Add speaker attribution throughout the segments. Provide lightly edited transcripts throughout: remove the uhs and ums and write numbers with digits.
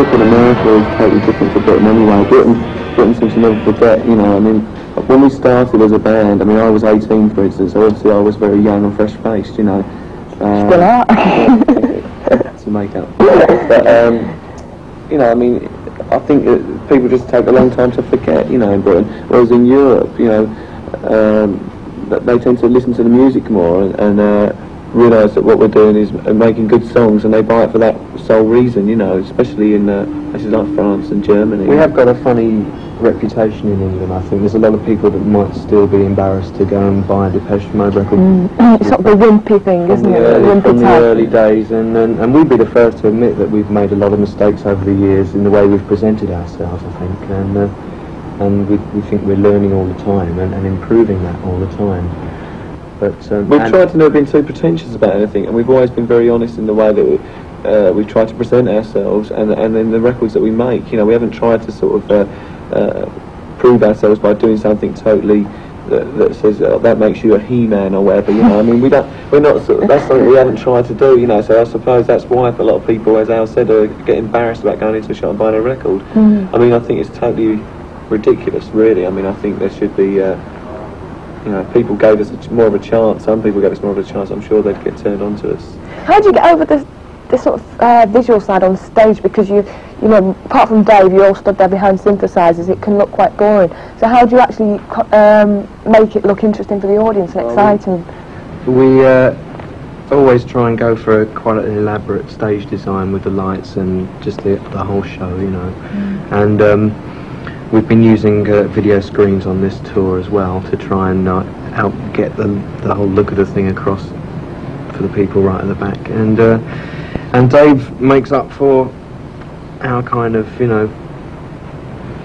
Speaker 1: Europe and America is totally different to Britain anyway. Britain seems to never forget, you know. I mean, when we started as a band, I mean, I was 18, for instance, so obviously I was very young and fresh-faced, you know.
Speaker 2: Still are.
Speaker 1: To make up. But, you know, I mean, I think that people just take a long time to forget, you know, in Britain. Whereas in Europe, you know, they tend to listen to the music more and realise that what we're doing is making good songs, and they buy it for that sole reason, you know, especially in places like France and Germany.
Speaker 3: We have got a funny reputation in England, I think. There's a lot of people that might still be embarrassed to go and buy a depeche-mode record.
Speaker 2: It's sort of the wimpy thing, isn't it?
Speaker 3: From the early days, and we'd be the first to admit that we've made a lot of mistakes over the years in the way we've presented ourselves, I think, and we think we're learning all the time and improving that all the time. But,
Speaker 1: we've tried to never be too pretentious about anything, and we've always been very honest in the way that we've tried to present ourselves, and in the records that we make. You know, we haven't tried to sort of prove ourselves by doing something totally that says that makes you a he-man or whatever. You know, I mean, we're not sort of, that's something we haven't tried to do. You know, so I suppose that's why a lot of people, as Al said, get embarrassed about going into a shop and buying a record. I mean, I think it's totally ridiculous, really. I mean, I think there should be. You know, if people gave us more of a chance, some people gave us more of a chance, I'm sure they'd get turned on to us.
Speaker 2: How do you get over the sort of visual side on stage? Because you know, apart from Dave, you all stood there behind synthesizers, it can look quite boring. So how do you actually make it look interesting for the audience and exciting?
Speaker 3: We always try and go for quite an elaborate stage design with the lights and just the whole show, you know. And we've been using video screens on this tour as well to try and help get the whole look of the thing across for the people right at the back. And Dave makes up for our kind of, you know,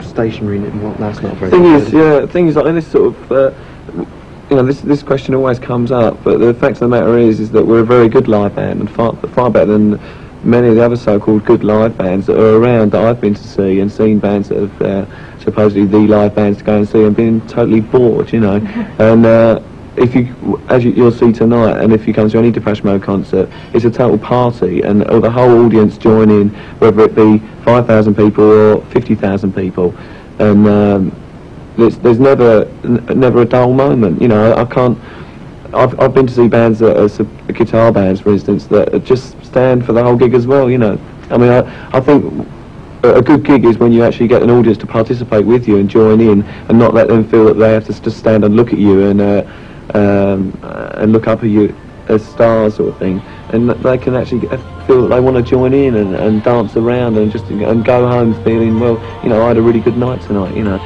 Speaker 3: stationery. Well, that's not very good.
Speaker 1: Thing is, like, this sort of, you know, this question always comes up, but the fact of the matter is that we're a very good live band, and far better than many of the other so-called good live bands that are around that I've been to see, and seen bands that have supposedly the live bands to go and see and been totally bored, you know. And if you'll see tonight, and if you come to any Depeche-Mode concert, it's a total party, and the whole audience join in, whether it be 5,000 people or 50,000 people, and there's never a dull moment, you know. I've been to see bands that are guitar bands, for instance, that just stand for the whole gig as well, you know. I mean, I think a good gig is when you actually get an audience to participate with you and join in, and not let them feel that they have to just stand and look at you and look up at you as stars, sort of thing. And they can actually feel that they want to join in and dance around and go home feeling, well, you know, I had a really good night tonight, you know.